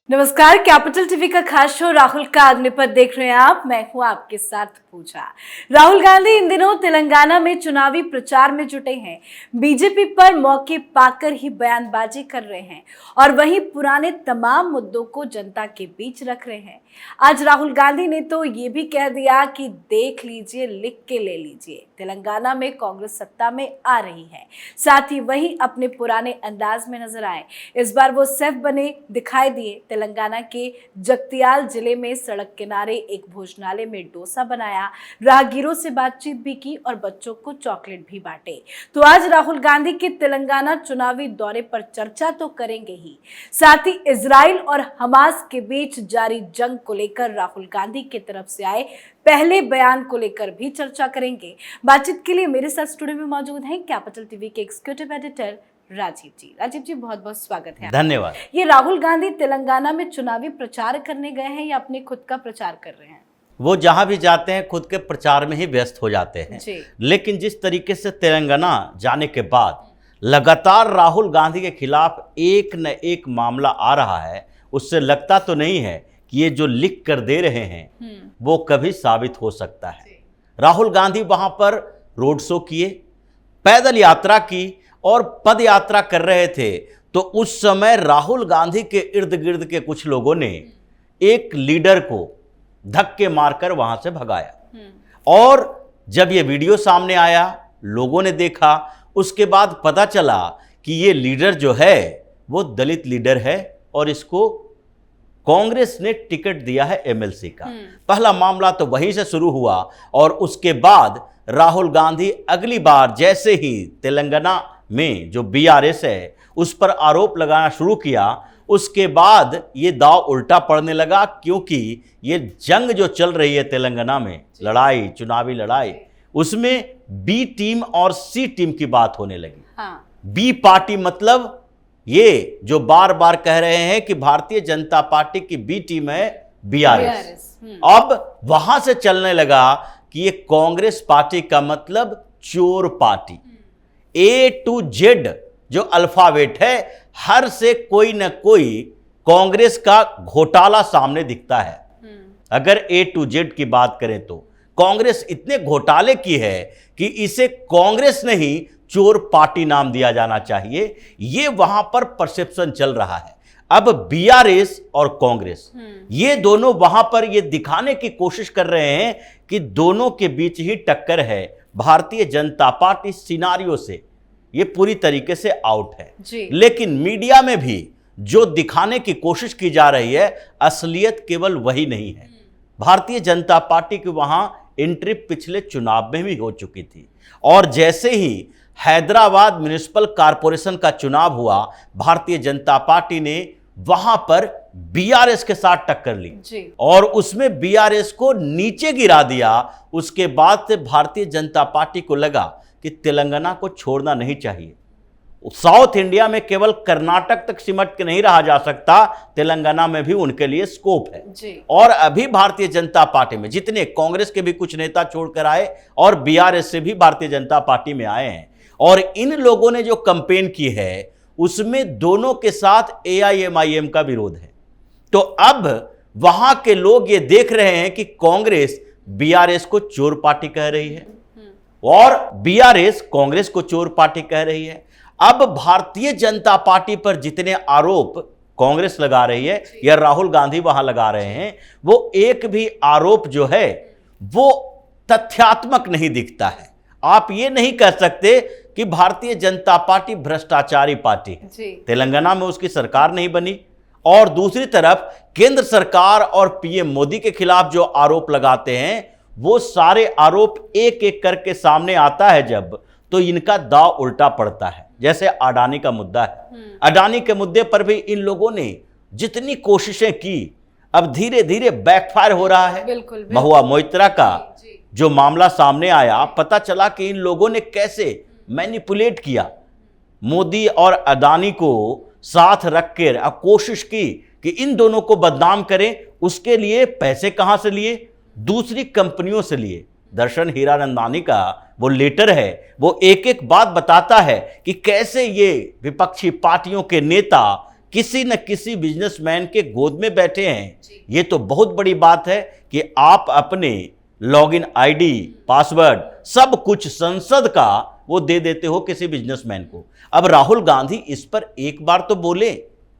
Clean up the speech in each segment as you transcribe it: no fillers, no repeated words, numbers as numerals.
नमस्कार, capital TV का खास शो राहुल का अग्निपथ देख रहे हैं आप। मैं हूं आपके साथ पूजा। राहुल गांधी इन दिनों तेलंगाना में चुनावी प्रचार में जुटे हैं। बीजेपी पर मौके पाकर ही बयानबाजी कर रहे हैं और वहीं पुराने तमाम मुद्दों को जनता के बीच रख रहे हैं। आज राहुल गांधी ने तो ये भी कह दिया कि देख लीजिए, लिख के ले लीजिए, तेलंगाना में कांग्रेस सत्ता में आ रही है। साथ ही वही अपने पुराने अंदाज में नजर आए। इस बार वो सेफ बने दिखाई दिए। तेलंगाना के जगतियाल जिले में सड़क किनारे एक भोजनालय में डोसा बनाया, राहगीरों से बातचीत भी की और बच्चों को चॉकलेट भी बांटे। तो आज राहुल गांधी के तेलंगाना चुनावी दौरे पर चर्चा तो करेंगे ही, साथ ही इजराइल और हमास के बीच जारी जंग को लेकर राहुल गांधी की तरफ से आए पहले बयान को लेकर भी चर्चा करेंगे। बातचीत के लिए मेरे साथ स्टूडियो में मौजूद हैं कैपिटल टीवी के एग्जीक्यूटिव एडिटर राजीव जी, बहुत बहुत स्वागत है। धन्यवाद। ये राहुल गांधी तेलंगाना में चुनावी प्रचार करने गए हैं या अपने खुद का प्रचार कर रहे हैं? वो जहां भी जाते हैं खुद के प्रचार में ही व्यस्त हो जाते हैं जी। लेकिन जिस तरीके से तेलंगाना जाने के बाद लगातार राहुल गांधी के खिलाफ एक न एक मामला आ रहा है, उससे लगता तो नहीं है कि ये जो लिख कर दे रहे हैं वो कभी साबित हो सकता है। राहुल गांधी वहां पर रोड शो किए, पैदल यात्रा की और पद यात्रा कर रहे थे। तो उस समय राहुल गांधी के इर्द गिर्द के कुछ लोगों ने एक लीडर को धक्के मारकर वहां से भगाया और जब ये वीडियो सामने आया, लोगों ने देखा, उसके बाद पता चला कि ये लीडर जो है वो दलित लीडर है और इसको कांग्रेस ने टिकट दिया है एमएलसी का। पहला मामला तो वहीं से शुरू हुआ और उसके बाद राहुल गांधी अगली बार जैसे ही तेलंगाना में जो बीआरएस है उस पर आरोप लगाना शुरू किया, उसके बाद ये दांव उल्टा पड़ने लगा, क्योंकि ये जंग जो चल रही है तेलंगाना में, लड़ाई, चुनावी लड़ाई, उसमें बी टीम और सी टीम की बात होने लगी। बी पार्टी मतलब ये जो बार बार कह रहे हैं कि भारतीय जनता पार्टी की बी टीम है बीआरएस। अब वहां से चलने लगा कि ये कांग्रेस पार्टी का मतलब चोर पार्टी। ए टू जेड जो अल्फाबेट है, हर से कोई न कोई कांग्रेस का घोटाला सामने दिखता है। अगर ए टू जेड की बात करें तो कांग्रेस इतने घोटाले की है कि इसे कांग्रेस नहीं चोर पार्टी नाम दिया जाना चाहिए। ये वहां पर परसेप्शन चल रहा है। अब बीआरएस और कांग्रेस ये दोनों वहां पर ये दिखाने की कोशिश कर रहे हैं कि दोनों के बीच ही टक्कर है। भारतीय जनता पार्टी सिनारियो से ये पूरी तरीके से आउट है जी। लेकिन मीडिया में भी जो दिखाने की कोशिश की जा रही है, असलियत केवल वही नहीं है। भारतीय जनता पार्टी की वहां एंट्री पिछले चुनाव में भी हो चुकी थी और जैसे ही हैदराबाद म्युनिसिपल कॉरपोरेशन का चुनाव हुआ, भारतीय जनता पार्टी ने वहां पर बीआरएस के साथ टक्कर ली जी। और उसमें बीआरएस को नीचे गिरा दिया। उसके बाद से भारतीय जनता पार्टी को लगा कि तेलंगाना को छोड़ना नहीं चाहिए। साउथ इंडिया में केवल कर्नाटक तक सिमट के नहीं रहा जा सकता, तेलंगाना में भी उनके लिए स्कोप है जी। और अभी भारतीय जनता पार्टी में जितने कांग्रेस के भी कुछ नेता छोड़कर आए और बीआरएस से भी भारतीय जनता पार्टी में आए हैं और इन लोगों ने जो कैंपेन की है उसमें दोनों के साथ एआईएमआईएम का विरोध है। तो अब वहां के लोग ये देख रहे हैं कि कांग्रेस बीआरएस को चोर पार्टी कह रही है और बीआरएस कांग्रेस को चोर पार्टी कह रही है। अब भारतीय जनता पार्टी पर जितने आरोप कांग्रेस लगा रही है या राहुल गांधी वहां लगा रहे हैं, वो एक भी आरोप जो है वो तथ्यात्मक नहीं दिखता है। आप ये नहीं कह सकते कि भारतीय जनता पार्टी भ्रष्टाचारी पार्टी है। तेलंगाना में उसकी सरकार नहीं बनी और दूसरी तरफ केंद्र सरकार और पीएम मोदी के खिलाफ जो आरोप लगाते हैं वो सारे आरोप एक एक करके सामने आता है जब, तो इनका दांव उल्टा पड़ता है। जैसे अडानी का मुद्दा है, अडानी के मुद्दे पर भी इन लोगों ने जितनी कोशिशें की, अब धीरे धीरे बैकफायर हो रहा है। बिल्कुल। महुआ मोइत्रा का जो मामला सामने आया, पता चला कि इन लोगों ने कैसे मैनिपुलेट किया, मोदी और अडानी को साथ रख कर कोशिश की कि इन दोनों को बदनाम करें। उसके लिए पैसे कहां से लिए? दूसरी कंपनियों से लिए। दर्शन हीरानंदानी का वो लेटर है, वो एक एक बात बताता है कि कैसे ये विपक्षी पार्टियों के नेता किसी न किसी बिजनेसमैन के गोद में बैठे हैं। ये तो बहुत बड़ी बात है कि आप अपने लॉगिन आईडी, पासवर्ड, सब कुछ संसद का वो दे देते हो किसी बिजनेसमैन को। अब राहुल गांधी इस पर एक बार तो बोले,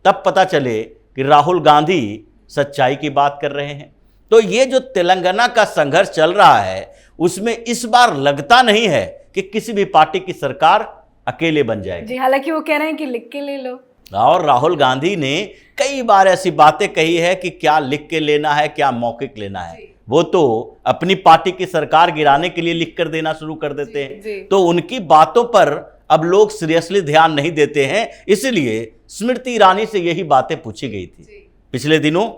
तब पता चले कि राहुल गांधी सच्चाई की बात कर रहे हैं। तो ये जो तेलंगाना का संघर्ष चल रहा है, उसमें इस बार लगता नहीं है कि किसी भी पार्टी की सरकार अकेले बन जाएगी। जी, हालांकि वो कह रहे हैं कि लिख के ले लो। और राहुल गांधी ने कई बार ऐसी बातें कही है कि क्या लिख के लेना है, क्या मौखिक लेना है। वो तो अपनी पार्टी की सरकार गिराने के लिए लिख कर देना शुरू कर देते हैं। तो उनकी बातों पर अब लोग सीरियसली ध्यान नहीं देते हैं। इसलिए स्मृति ईरानी से यही बातें पूछी गई थी पिछले दिनों,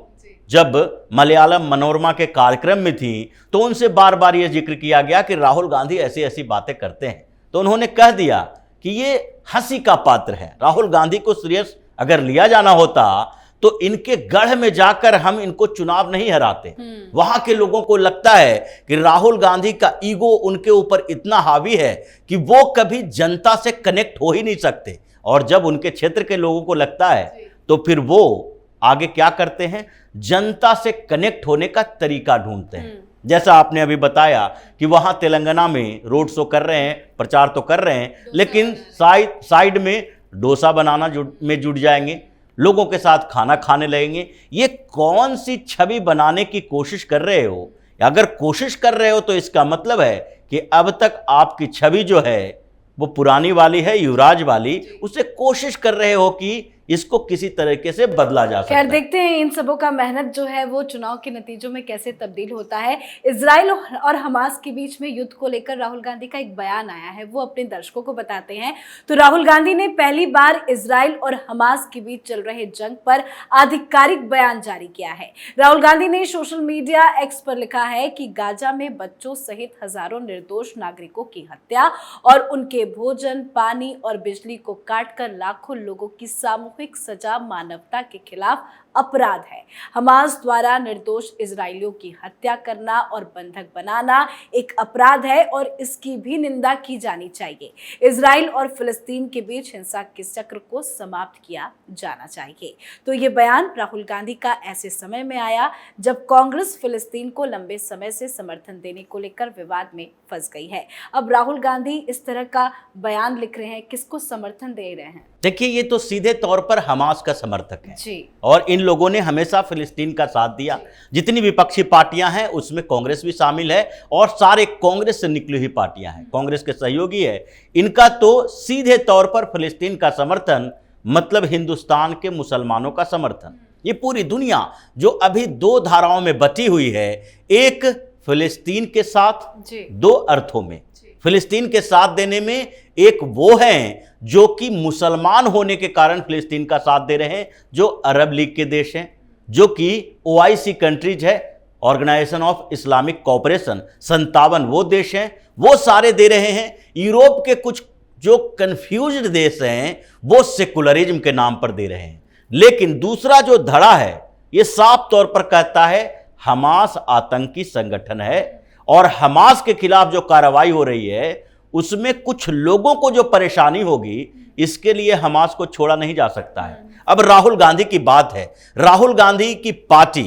जब मलयालम मनोरमा के कार्यक्रम में थी, तो उनसे बार बार यह जिक्र किया गया कि राहुल गांधी ऐसी ऐसी बातें करते हैं। तो उन्होंने कह दिया कि ये हंसी का पात्र है। राहुल गांधी को सीरियस अगर लिया जाना होता तो इनके गढ़ में जाकर हम इनको चुनाव नहीं हराते। वहां के लोगों को लगता है कि राहुल गांधी का ईगो उनके ऊपर इतना हावी है कि वो कभी जनता से कनेक्ट हो ही नहीं सकते। और जब उनके क्षेत्र के लोगों को लगता है तो फिर वो आगे क्या करते हैं, जनता से कनेक्ट होने का तरीका ढूंढते हैं। जैसा आपने अभी बताया कि वहां तेलंगाना में रोड शो कर रहे हैं, प्रचार तो कर रहे हैं, लेकिन साइड में डोसा बनाना में जुट जाएंगे, लोगों के साथ खाना खाने लगेंगे। ये कौन सी छवि बनाने की कोशिश कर रहे हो? अगर कोशिश कर रहे हो तो इसका मतलब है कि अब तक आपकी छवि जो है वो पुरानी वाली है, युवराज वाली। उसे कोशिश कर रहे हो कि इसको किसी तरीके से बदला जा सकता है। खैर, देखते हैं इन सबों का मेहनत जो है वो चुनाव के नतीजों में कैसे तब्दील होता है। इजराइल और हमास के बीच में युद्ध को लेकर राहुल गांधी का एक बयान आया है, वो अपने दर्शकों को बताते हैं। तो राहुल गांधी ने पहली बार इजराइल और हमास के बीच चल रहे जंग पर आधिकारिक बयान जारी किया है। राहुल गांधी ने सोशल मीडिया एक्स पर लिखा है कि गाजा में बच्चों सहित हजारों निर्दोष नागरिकों की हत्या और उनके भोजन, पानी और बिजली को काटकर लाखों लोगों की सामूहिक सजा मानवता के खिलाफ अपराध है। हमास द्वारा निर्दोष इजरायलियों की हत्या करना और बंधक बनाना एक अपराध है और इसकी भी निंदा की जानी चाहिए। इजराइल और फिलिस्तीन के बीच हिंसा के चक्र को समाप्त किया जाना चाहिए। तो ये बयान राहुल गांधी का ऐसे समय में आया जब कांग्रेस फिलिस्तीन को लंबे समय से समर्थन देने को लेकर विवाद में फंस गई है। अब राहुल गांधी इस तरह का बयान लिख रहे हैं, किसको समर्थन दे रहे हैं? देखिए, ये तो सीधे तौर पर हमास का समर्थक है जी। और इन लोगों ने हमेशा फिलिस्तीन का साथ दिया। जितनी विपक्षी पार्टियां हैं उसमें कांग्रेस भी शामिल है और सारे कांग्रेस से निकली हुई पार्टियां हैं, कांग्रेस के सहयोगी है। इनका तो सीधे तौर पर फिलिस्तीन का समर्थन मतलब हिंदुस्तान के मुसलमानों का समर्थन। ये पूरी दुनिया जो अभी दो धाराओं में बटी हुई है, एक फिलिस्तीन के साथ दो अर्थों में, फिलिस्तीन के साथ देने में एक वो हैं जो कि मुसलमान होने के कारण फिलिस्तीन का साथ दे रहे हैं, जो अरब लीग के देश हैं, जो कि OIC कंट्रीज है, ऑर्गेनाइजेशन ऑफ इस्लामिक कोऑपरेशन, 57 वो देश हैं, वो सारे दे रहे हैं। यूरोप के कुछ जो कंफ्यूज्ड देश हैं वो सेकुलरिज्म के नाम पर दे रहे हैं। लेकिन दूसरा जो धड़ा है ये साफ तौर पर कहता है हमास आतंकी संगठन है और हमास के खिलाफ जो कार्रवाई हो रही है उसमें कुछ लोगों को जो परेशानी होगी इसके लिए हमास को छोड़ा नहीं जा सकता है। अब राहुल गांधी की बात है, राहुल गांधी की पार्टी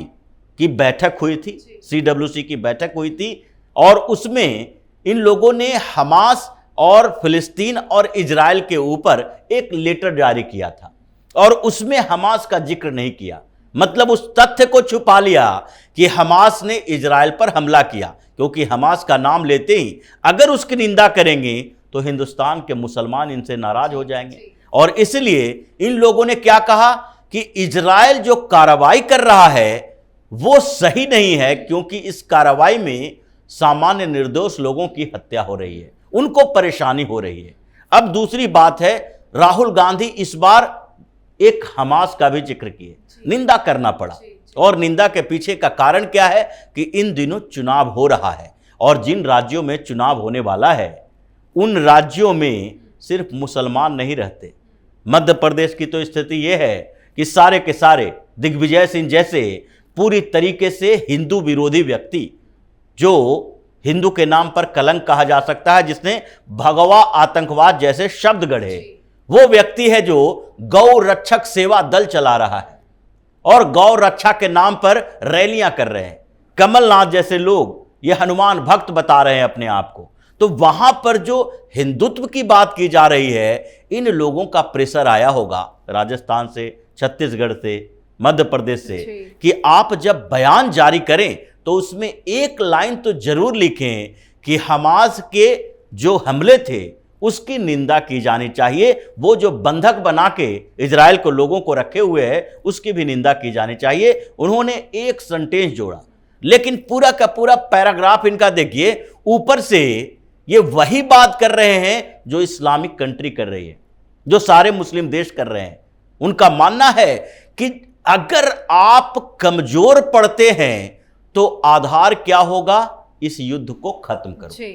की बैठक हुई थी, CWC की बैठक हुई थी और उसमें इन लोगों ने हमास और फिलिस्तीन और इजराइल के ऊपर एक लेटर जारी किया था और उसमें हमास का जिक्र नहीं किया। मतलब उस तथ्य को छुपा लिया कि हमास ने इजराइल पर हमला किया, क्योंकि हमास का नाम लेते ही अगर उसकी निंदा करेंगे तो हिंदुस्तान के मुसलमान इनसे नाराज हो जाएंगे। और इसलिए इन लोगों ने क्या कहा कि इजराइल जो कार्रवाई कर रहा है वो सही नहीं है, क्योंकि इस कार्रवाई में सामान्य निर्दोष लोगों की हत्या हो रही है, उनको परेशानी हो रही है। अब दूसरी बात है, राहुल गांधी इस बार एक हमास का भी जिक्र किए, निंदा करना पड़ा। और निंदा के पीछे का कारण क्या है कि इन दिनों चुनाव हो रहा है और जिन राज्यों में चुनाव होने वाला है उन राज्यों में सिर्फ मुसलमान नहीं रहते। मध्य प्रदेश की तो स्थिति यह है कि सारे के सारे दिग्विजय सिंह जैसे पूरी तरीके से हिंदू विरोधी व्यक्ति, जो हिंदू के नाम पर कलंक कहा जा सकता है, जिसने भगवा आतंकवाद जैसे शब्द गढ़े, वो व्यक्ति है जो गौ रक्षक सेवा दल चला रहा है और गौ रक्षा के नाम पर रैलियां कर रहे हैं। कमलनाथ जैसे लोग ये हनुमान भक्त बता रहे हैं अपने आप को। तो वहां पर जो हिंदुत्व की बात की जा रही है, इन लोगों का प्रेशर आया होगा राजस्थान से, छत्तीसगढ़ से, मध्य प्रदेश से, कि आप जब बयान जारी करें तो उसमें एक लाइन तो जरूर लिखें कि हमास के जो हमले थे उसकी निंदा की जानी चाहिए, वो जो बंधक बना के इजराइल को लोगों को रखे हुए हैं उसकी भी निंदा की जानी चाहिए। उन्होंने एक सेंटेंस जोड़ा, लेकिन पूरा का पूरा पैराग्राफ इनका देखिए, ऊपर से ये वही बात कर रहे हैं जो इस्लामिक कंट्री कर रही है, जो सारे मुस्लिम देश कर रहे हैं। उनका मानना है कि अगर आप कमजोर पड़ते हैं तो आधार क्या होगा, इस युद्ध को खत्म करो,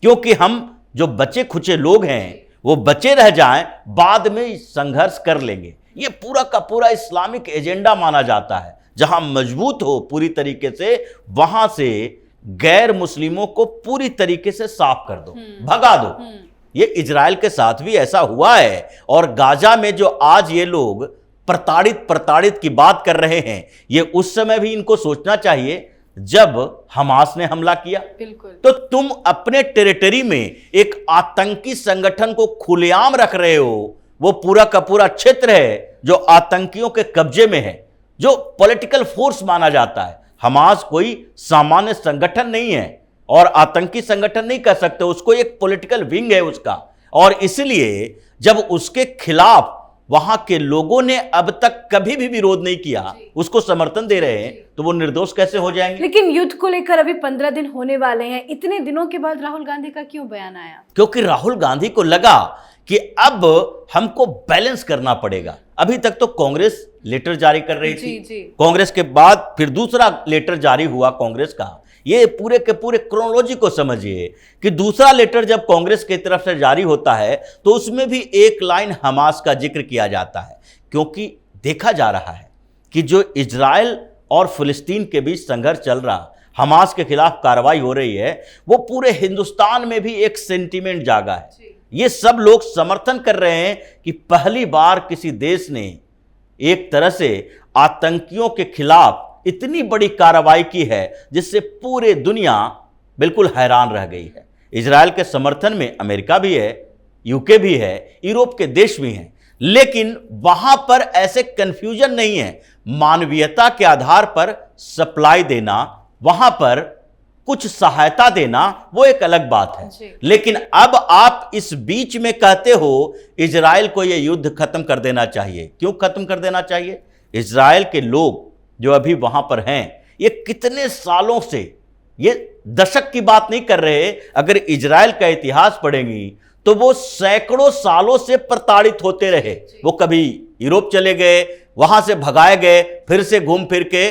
क्योंकि हम जो बचे खुचे लोग हैं वो बचे रह जाएं, बाद में संघर्ष कर लेंगे। ये पूरा का पूरा इस्लामिक एजेंडा माना जाता है। जहां मजबूत हो पूरी तरीके से, वहां से गैर मुस्लिमों को पूरी तरीके से साफ कर दो, भगा दो। ये इजराइल के साथ भी ऐसा हुआ है। और गाजा में जो आज ये लोग प्रताड़ित की बात कर रहे हैं, ये उस समय भी इनको सोचना चाहिए जब हमास ने हमला किया। बिल्कुल। तो तुम अपने टेरिटरी में एक आतंकी संगठन को खुलेआम रख रहे हो। वो पूरा का पूरा क्षेत्र है जो आतंकियों के कब्जे में है, जो पॉलिटिकल फोर्स माना जाता है। हमास कोई सामान्य संगठन नहीं है और आतंकी संगठन नहीं कर सकते, उसको एक पॉलिटिकल विंग है उसका। और इसलिए जब उसके खिलाफ वहां के लोगों ने अब तक कभी भी विरोध नहीं किया, उसको समर्थन दे रहे हैं, तो वो निर्दोष कैसे हो जाएंगे? लेकिन युद्ध को लेकर अभी 15 दिन होने वाले हैं, इतने दिनों के बाद राहुल गांधी का क्यों बयान आया? क्योंकि राहुल गांधी को लगा कि अब हमको बैलेंस करना पड़ेगा। अभी तक तो कांग्रेस लेटर जारी कर रही थी, कांग्रेस के बाद फिर दूसरा लेटर जारी हुआ कांग्रेस का। ये पूरे के पूरे क्रोनोलॉजी को समझिए कि दूसरा लेटर जब कांग्रेस की तरफ से जारी होता है तो उसमें भी एक लाइन हमास का जिक्र किया जाता है, क्योंकि देखा जा रहा है कि जो इजराइल और फिलिस्तीन के बीच संघर्ष चल रहा, हमास के खिलाफ कार्रवाई हो रही है, वो पूरे हिंदुस्तान में भी एक सेंटीमेंट जागा है। ये सब लोग समर्थन कर रहे हैं कि पहली बार किसी देश ने एक तरह से आतंकियों के खिलाफ इतनी बड़ी कार्रवाई की है जिससे पूरे दुनिया बिल्कुल हैरान रह गई है। इजराइल के समर्थन में अमेरिका भी है, यूके भी है, यूरोप के देश भी हैं, लेकिन वहां पर ऐसे कंफ्यूजन नहीं है। मानवीयता के आधार पर सप्लाई देना, वहां पर कुछ सहायता देना, वो एक अलग बात है। लेकिन अब आप इस बीच में कहते हो इजराइल को यह युद्ध खत्म कर देना चाहिए। क्यों खत्म कर देना चाहिए? इजराइल के लोग जो अभी वहां पर हैं, ये कितने सालों से, ये दशक की बात नहीं कर रहे, अगर इजराइल का इतिहास पढ़ेंगी तो वो सैकड़ों सालों से प्रताड़ित होते रहे। वो कभी यूरोप चले गए, वहां से भगाए गए, फिर से घूम फिर के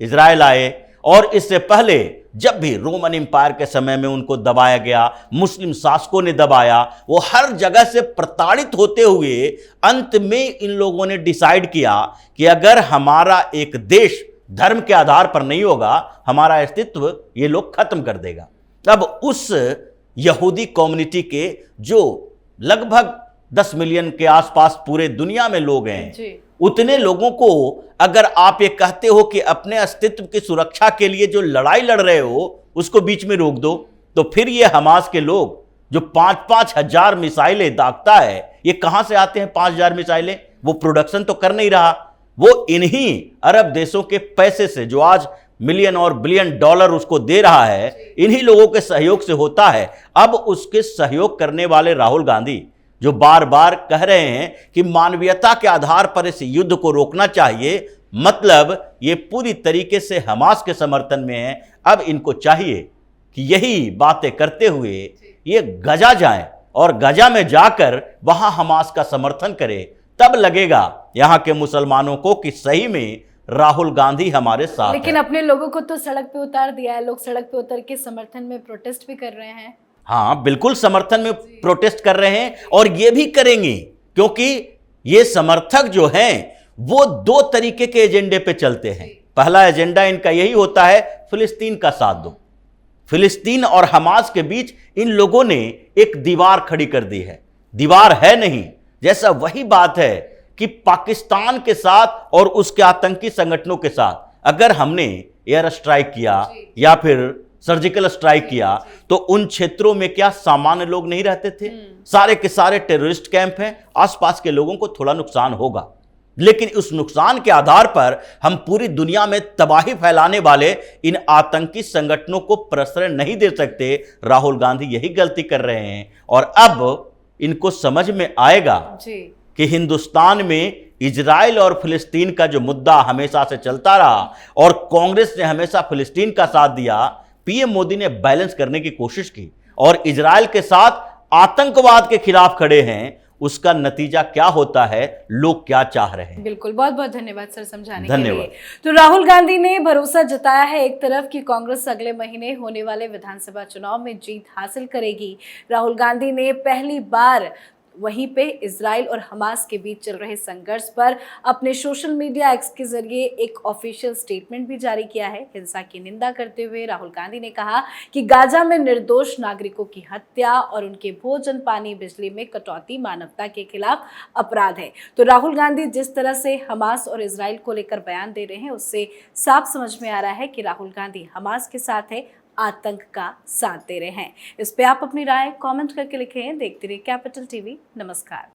इजराइल आए। और इससे पहले जब भी रोमन एम्पायर के समय में उनको दबाया गया, मुस्लिम शासकों ने दबाया, वो हर जगह से प्रताड़ित होते हुए अंत में इन लोगों ने डिसाइड किया कि अगर हमारा एक देश धर्म के आधार पर नहीं होगा, हमारा अस्तित्व ये लोग खत्म कर देगा। अब उस यहूदी कम्युनिटी के जो लगभग 10 मिलियन के आसपास पूरे दुनिया में लोग हैं, उतने लोगों को अगर आप ये कहते हो कि अपने अस्तित्व की सुरक्षा के लिए जो लड़ाई लड़ रहे हो उसको बीच में रोक दो, तो फिर ये हमास के लोग जो 5-5 हजार मिसाइलें दागता है, ये कहां से आते हैं 5,000 मिसाइलें? वो प्रोडक्शन तो कर नहीं रहा, वो इन्हीं अरब देशों के पैसे से, जो आज मिलियन और बिलियन डॉलर उसको दे रहा है, इन्हीं लोगों के सहयोग से होता है। अब उसके सहयोग करने वाले राहुल गांधी जो बार बार कह रहे हैं कि मानवीयता के आधार पर इस युद्ध को रोकना चाहिए, मतलब ये पूरी तरीके से हमास के समर्थन में है। अब इनको चाहिए कि यही बातें करते हुए ये गजा जाएं और गजा में जाकर वहां हमास का समर्थन करें, तब लगेगा यहां के मुसलमानों को कि सही में राहुल गांधी हमारे साथ। लेकिन अपने लोगों को तो सड़क पे उतार दिया है, लोग सड़क पे उतर के समर्थन में प्रोटेस्ट भी कर रहे हैं। हाँ, बिल्कुल समर्थन में प्रोटेस्ट कर रहे हैं और ये भी करेंगे, क्योंकि ये समर्थक जो हैं वो 2 तरीके के एजेंडे पे चलते हैं। पहला एजेंडा इनका यही होता है, फिलिस्तीन का साथ दो। फिलिस्तीन और हमास के बीच इन लोगों ने एक दीवार खड़ी कर दी है। दीवार है नहीं, जैसा वही बात है कि पाकिस्तान के साथ और उसके आतंकी संगठनों के साथ अगर हमने एयर स्ट्राइक किया या फिर सर्जिकल स्ट्राइक किया तो उन क्षेत्रों में क्या सामान्य लोग नहीं रहते थे? सारे के सारे टेररिस्ट कैंप हैं, आसपास के लोगों को थोड़ा नुकसान होगा, लेकिन उस नुकसान के आधार पर हम पूरी दुनिया में तबाही फैलाने वाले इन आतंकी संगठनों को प्रश्रय नहीं दे सकते। राहुल गांधी यही गलती कर रहे हैं और अब इनको समझ में आएगा कि हिंदुस्तान में इजराइल और फिलिस्तीन का जो मुद्दा हमेशा से चलता रहा और कांग्रेस ने हमेशा फिलिस्तीन का साथ दिया, पीएम मोदी ने बैलेंस करने की कोशिश की और इजराइल के साथ आतंकवाद के खिलाफ खड़े हैं। उसका नतीजा क्या होता है, लोग क्या चाह रहे हैं। बिल्कुल, बहुत बहुत धन्यवाद सर समझाने के लिए। तो राहुल गांधी ने भरोसा जताया है एक तरफ कि कांग्रेस अगले महीने होने वाले विधानसभा चुनाव में जीत हासिल करेगी। राहुल गांधी ने पहली बार वहीं पे इजराइल और हमास के बीच चल रहे संघर्ष पर अपने सोशल मीडिया एक्स के जरिए एक ऑफिशियल स्टेटमेंट भी जारी किया है। हिंसा की निंदा करते हुए राहुल गांधी ने कहा कि गाजा में निर्दोष नागरिकों की हत्या और उनके भोजन, पानी, बिजली में कटौती मानवता के खिलाफ अपराध है। तो राहुल गांधी जिस तरह से हमास और इजराइल को लेकर बयान दे रहे हैं, उससे साफ समझ में आ रहा है कि राहुल गांधी हमास के साथ है, आतंक का साथ दे रहे हैं। इस पे आप अपनी राय कमेंट करके लिखें। देखते रहिए कैपिटल टीवी। नमस्कार।